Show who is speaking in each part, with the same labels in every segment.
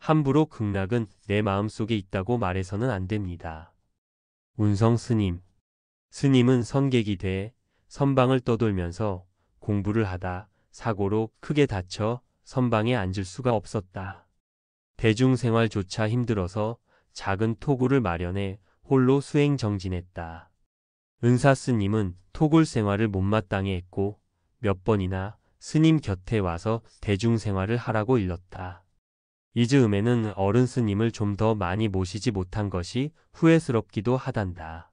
Speaker 1: 함부로 극락은 내 마음속에 있다고 말해서는 안 됩니다. 운성 스님. 스님은 선객이 돼 선방을 떠돌면서 공부를 하다 사고로 크게 다쳐 선방에 앉을 수가 없었다. 대중생활조차 힘들어서 작은 토굴을 마련해 홀로 수행정진했다. 은사 스님은 토굴 생활을 못마땅해 했고 몇 번이나 스님 곁에 와서 대중생활을 하라고 일렀다. 이 즈음에는 어른 스님을 좀 더 많이 모시지 못한 것이 후회스럽기도 하단다.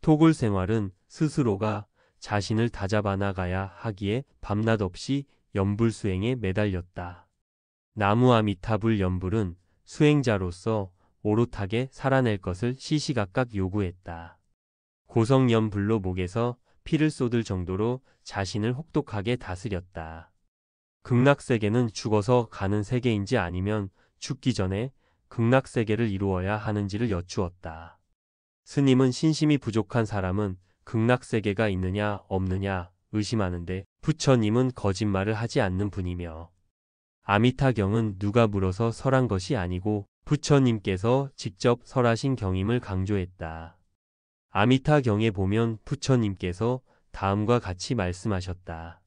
Speaker 1: 토굴 생활은 스스로가 자신을 다잡아 나가야 하기에 밤낮 없이 연불 수행에 매달렸다. 나무아미타불 연불은 수행자로서 오롯하게 살아낼 것을 시시각각 요구했다. 고성연불로 목에서 피를 쏟을 정도로 자신을 혹독하게 다스렸다. 극락세계는 죽어서 가는 세계인지 아니면 죽기 전에 극락세계를 이루어야 하는지를 여쭈었다. 스님은 신심이 부족한 사람은 극락세계가 있느냐 없느냐 의심하는데 부처님은 거짓말을 하지 않는 분이며 아미타경은 누가 물어서 설한 것이 아니고 부처님께서 직접 설하신 경임을 강조했다. 아미타경에 보면 부처님께서 다음과 같이 말씀하셨다.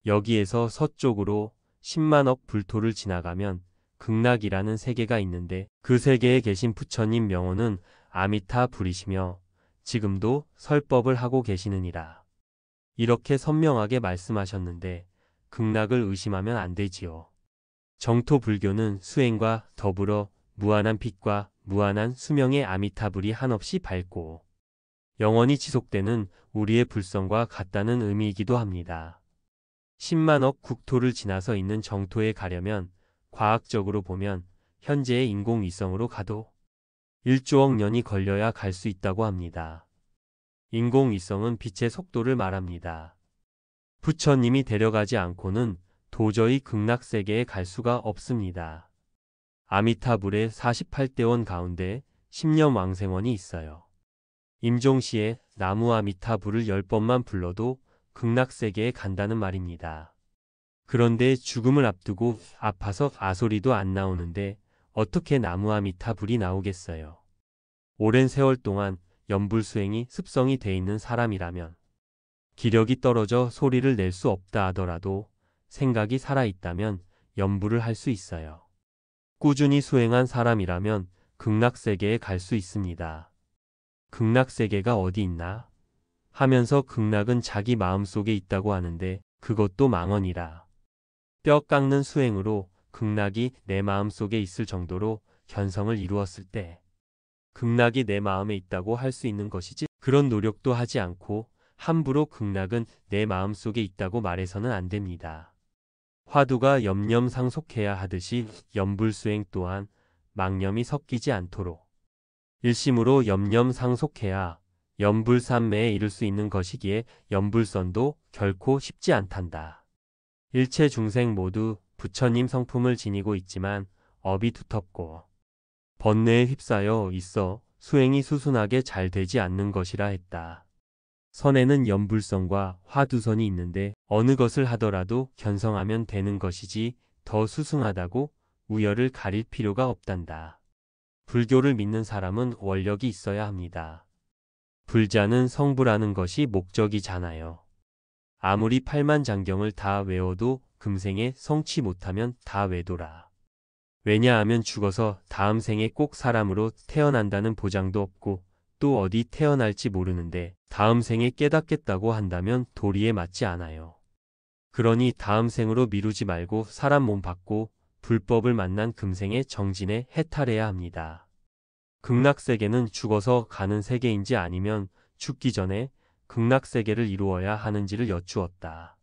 Speaker 1: 여기에서 서쪽으로 10만억 불토를 지나가면 극락이라는 세계가 있는데 그 세계에 계신 부처님 명호는 아미타 불이시며 지금도 설법을 하고 계시느니라. 이렇게 선명하게 말씀하셨는데 극락을 의심하면 안 되지요. 정토 불교는 수행과 더불어 무한한 빛과 무한한 수명의 아미타불이 한없이 밝고 영원히 지속되는 우리의 불성과 같다는 의미이기도 합니다. 10만억 국토를 지나서 있는 정토에 가려면 과학적으로 보면 현재의 인공위성으로 가도 1조억 년이 걸려야 갈 수 있다고 합니다. 인공위성은 빛의 속도를 말합니다. 부처님이 데려가지 않고는 도저히 극락세계에 갈 수가 없습니다. 아미타불의 48대원 가운데 10년 왕생원이 있어요. 임종시에 나무 아미타불을 10번만 불러도 극락세계에 간다는 말입니다. 그런데 죽음을 앞두고 아파서 아소리도 안 나오는데 어떻게 나무 아미타불이 나오겠어요. 오랜 세월 동안 연불수행이 습성이 돼 있는 사람이라면 기력이 떨어져 소리를 낼 수 없다 하더라도 생각이 살아있다면 연불을 할 수 있어요. 꾸준히 수행한 사람이라면 극락세계에 갈 수 있습니다. 극락세계가 어디 있나? 하면서 극락은 자기 마음속에 있다고 하는데 그것도 망언이라. 뼈 깎는 수행으로 극락이 내 마음속에 있을 정도로 견성을 이루었을 때 극락이 내 마음에 있다고 할 수 있는 것이지 그런 노력도 하지 않고 함부로 극락은 내 마음속에 있다고 말해서는 안 됩니다. 화두가 염념상속해야 하듯이 연불수행 또한 망념이 섞이지 않도록 일심으로 염념상속해야 연불삼매에 이를 수 있는 것이기에 연불선도 결코 쉽지 않단다. 일체 중생 모두 부처님 성품을 지니고 있지만 업이 두텁고 번뇌에 휩싸여 있어 수행이 수순하게 잘 되지 않는 것이라 했다. 선에는 연불선과 화두선이 있는데 어느 것을 하더라도 견성하면 되는 것이지 더 수승하다고 우열을 가릴 필요가 없단다. 불교를 믿는 사람은 원력이 있어야 합니다. 불자는 성불하는 것이 목적이잖아요. 아무리 팔만장경을 다 외워도 금생에 성취 못하면 다 외도라. 왜냐하면 죽어서 다음 생에 꼭 사람으로 태어난다는 보장도 없고 또 어디 태어날지 모르는데 다음 생에 깨닫겠다고 한다면 도리에 맞지 않아요. 그러니 다음 생으로 미루지 말고 사람 몸 받고 불법을 만난 금생에 정진해 해탈해야 합니다. 극락세계는 죽어서 가는 세계인지 아니면 죽기 전에 극락세계를 이루어야 하는지를 여쭈었다.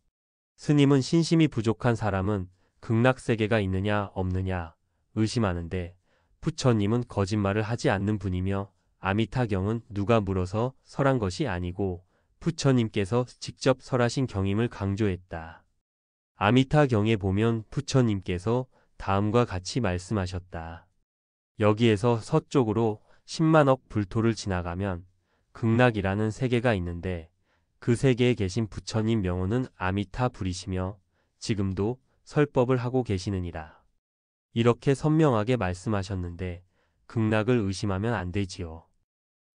Speaker 1: 스님은 신심이 부족한 사람은 극락세계가 있느냐 없느냐 의심하는데 부처님은 거짓말을 하지 않는 분이며 아미타경은 누가 물어서 설한 것이 아니고 부처님께서 직접 설하신 경임을 강조했다. 아미타경에 보면 부처님께서 다음과 같이 말씀하셨다. 여기에서 서쪽으로 10만억 불토를 지나가면 극락이라는 세계가 있는데 그 세계에 계신 부처님 명호는 아미타 불이시며 지금도 설법을 하고 계시느니라. 이렇게 선명하게 말씀하셨는데 극락을 의심하면 안 되지요.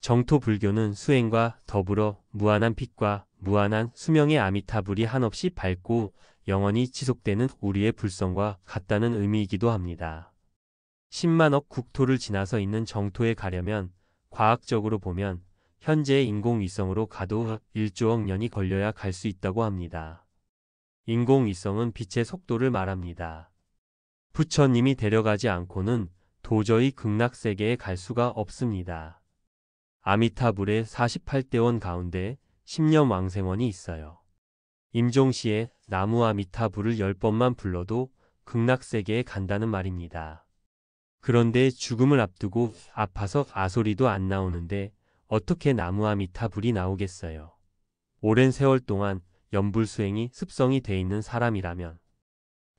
Speaker 1: 정토 불교는 수행과 더불어 무한한 빛과 무한한 수명의 아미타불이 한없이 밝고 영원히 지속되는 우리의 불성과 같다는 의미이기도 합니다. 10만억 국토를 지나서 있는 정토에 가려면 과학적으로 보면 현재의 인공위성으로 가도 1조억 년이 걸려야 갈 수 있다고 합니다. 인공위성은 빛의 속도를 말합니다. 부처님이 데려가지 않고는 도저히 극락세계에 갈 수가 없습니다. 아미타불의 48대원 가운데 10년 왕생원이 있어요. 임종시에 나무 아미타불을 10번만 불러도 극락세계에 간다는 말입니다. 그런데 죽음을 앞두고 아파서 아소리도 안 나오는데 어떻게 나무 아미타불이 나오겠어요. 오랜 세월 동안 연불수행이 습성이 돼 있는 사람이라면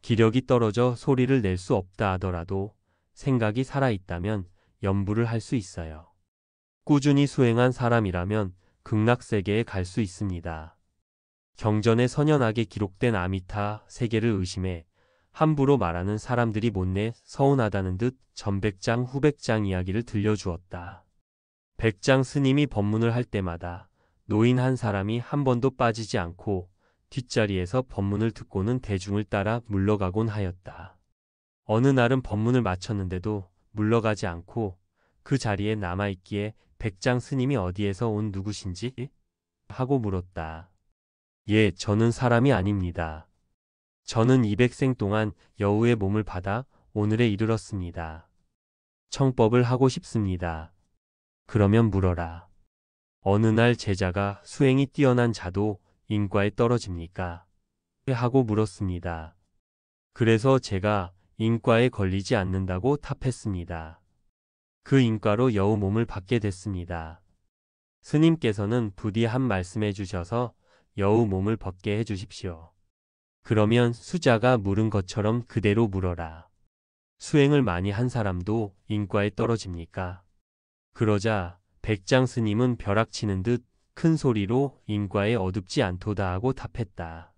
Speaker 1: 기력이 떨어져 소리를 낼 수 없다 하더라도 생각이 살아있다면 연불을 할 수 있어요. 꾸준히 수행한 사람이라면 극락세계에 갈 수 있습니다. 경전에 선연하게 기록된 아미타 세계를 의심해 함부로 말하는 사람들이 못내 서운하다는 듯 전백장 후백장 이야기를 들려주었다. 백장 스님이 법문을 할 때마다 노인 한 사람이 한 번도 빠지지 않고 뒷자리에서 법문을 듣고는 대중을 따라 물러가곤 하였다. 어느 날은 법문을 마쳤는데도 물러가지 않고 그 자리에 남아있기에 백장 스님이 어디에서 온 누구신지? 하고 물었다. 예, 저는 사람이 아닙니다. 저는 200생 동안 여우의 몸을 받아 오늘에 이르렀습니다. 청법을 하고 싶습니다. 그러면 물어라. 어느 날 제자가 수행이 뛰어난 자도 인과에 떨어집니까? 하고 물었습니다. 그래서 제가 인과에 걸리지 않는다고 답했습니다. 그 인과로 여우 몸을 받게 됐습니다. 스님께서는 부디 한 말씀해 주셔서 여우 몸을 벗게 해 주십시오. 그러면 수자가 물은 것처럼 그대로 물어라. 수행을 많이 한 사람도 인과에 떨어집니까? 그러자 백장 스님은 벼락치는 듯 큰 소리로 인과에 어둡지 않도다 하고 답했다.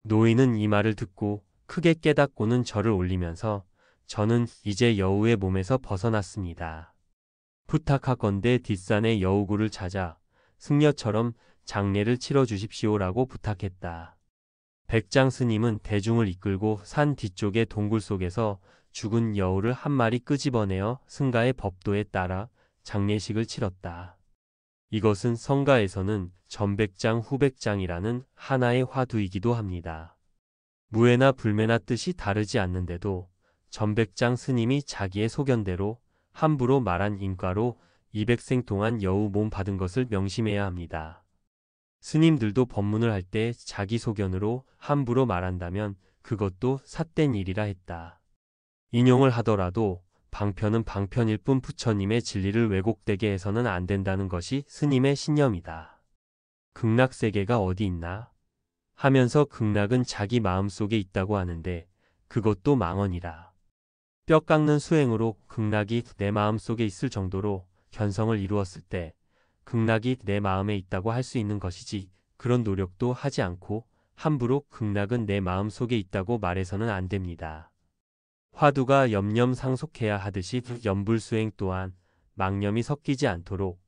Speaker 1: 노인은 이 말을 듣고 크게 깨닫고는 절을 올리면서 저는 이제 여우의 몸에서 벗어났습니다. 부탁하건대 뒷산의 여우굴을 찾아 승려처럼 장례를 치러 주십시오라고 부탁했다. 백장 스님은 대중을 이끌고 산 뒤쪽의 동굴 속에서 죽은 여우를 한 마리 끄집어내어 승가의 법도에 따라 장례식을 치렀다. 이것은 성가에서는 전백장 후백장이라는 하나의 화두이기도 합니다. 무예나 불매나 뜻이 다르지 않는데도 전백장 스님이 자기의 소견대로 함부로 말한 인과로 200생 동안 여우 몸 받은 것을 명심해야 합니다. 스님들도 법문을 할 때 자기 소견으로 함부로 말한다면 그것도 삿된 일이라 했다. 인용을 하더라도 방편은 방편일 뿐 부처님의 진리를 왜곡되게 해서는 안 된다는 것이 스님의 신념이다. 극락세계가 어디 있나? 하면서 극락은 자기 마음속에 있다고 하는데 그것도 망언이라. 뼈 깎는 수행으로 극락이 내 마음속에 있을 정도로 견성을 이루었을 때 극락이 내 마음에 있다고 할 수 있는 것이지 그런 노력도 하지 않고 함부로 극락은 내 마음속에 있다고 말해서는 안 됩니다. 화두가 염념상속해야 하듯이 염불수행 또한 망념이 섞이지 않도록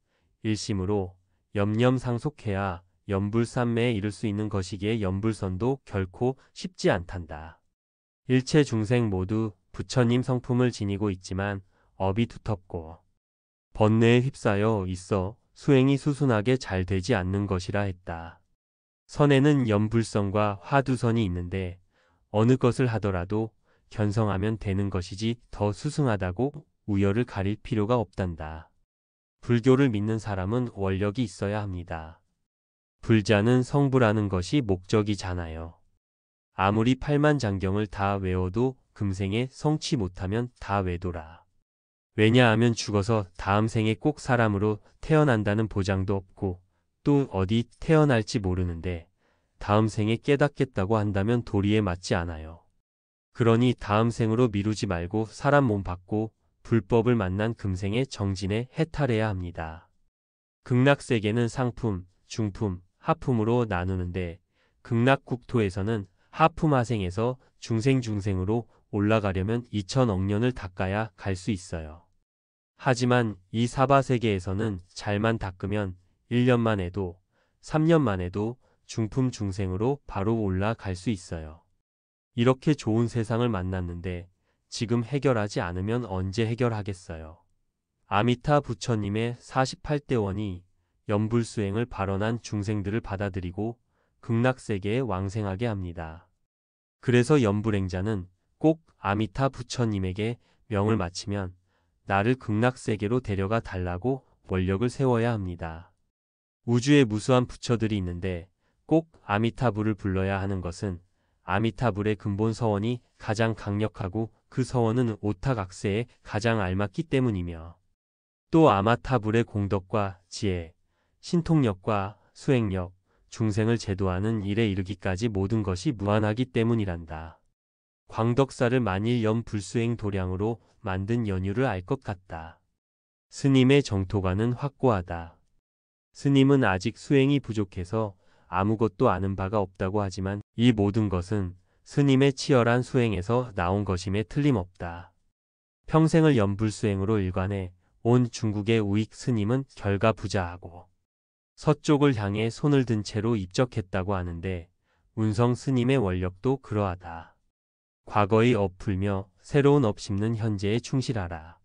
Speaker 1: 일심으로 염념상속해야 염불삼매에 이를 수 있는 것이기에 염불선도 결코 쉽지 않단다. 일체 중생 모두 부처님 성품을 지니고 있지만 업이 두텁고 번뇌에 휩싸여 있어 수행이 수순하게 잘 되지 않는 것이라 했다. 선에는 염불선과 화두선이 있는데 어느 것을 하더라도 견성하면 되는 것이지 더 수승하다고 우열을 가릴 필요가 없단다. 불교를 믿는 사람은 원력이 있어야 합니다. 불자는 성불하는 것이 목적이잖아요. 아무리 팔만장경을 다 외워도 금생에 성취 못하면 다 외도라. 왜냐하면 죽어서 다음 생에 꼭 사람으로 태어난다는 보장도 없고 또 어디 태어날지 모르는데 다음 생에 깨닫겠다고 한다면 도리에 맞지 않아요. 그러니 다음 생으로 미루지 말고 사람 몸 받고 불법을 만난 금생에 정진해 해탈해야 합니다. 극락세계는 상품, 중품, 하품으로 나누는데 극락국토에서는 하품하생에서 중생중생으로 올라가려면 2000억 년을 닦아야 갈 수 있어요. 하지만 이 사바세계에서는 잘만 닦으면 1년만 해도 3년만 해도 중품 중생으로 바로 올라갈 수 있어요. 이렇게 좋은 세상을 만났는데 지금 해결하지 않으면 언제 해결하겠어요. 아미타 부처님의 48대 원이 연불수행을 발언한 중생들을 받아들이고 극락세계에 왕생하게 합니다. 그래서 연불행자는 꼭 아미타 부처님에게 명을 마치면 나를 극락세계로 데려가 달라고 원력을 세워야 합니다. 우주에 무수한 부처들이 있는데 꼭 아미타불을 불러야 하는 것은 아미타불의 근본 서원이 가장 강력하고 그 서원은 오타각세에 가장 알맞기 때문이며 또 아마타불의 공덕과 지혜, 신통력과 수행력, 중생을 제도하는 일에 이르기까지 모든 것이 무한하기 때문이란다. 광덕사를 만일 연불수행 도량으로 만든 연유를 알 것 같다. 스님의 정토가는 확고하다. 스님은 아직 수행이 부족해서 아무것도 아는 바가 없다고 하지만 이 모든 것은 스님의 치열한 수행에서 나온 것임에 틀림없다. 평생을 연불수행으로 일관해 온 중국의 우익 스님은 결가부자하고 서쪽을 향해 손을 든 채로 입적했다고 하는데 운성 스님의 원력도 그러하다. 과거의 업 풀며 새로운 업 심는 현재에 충실하라.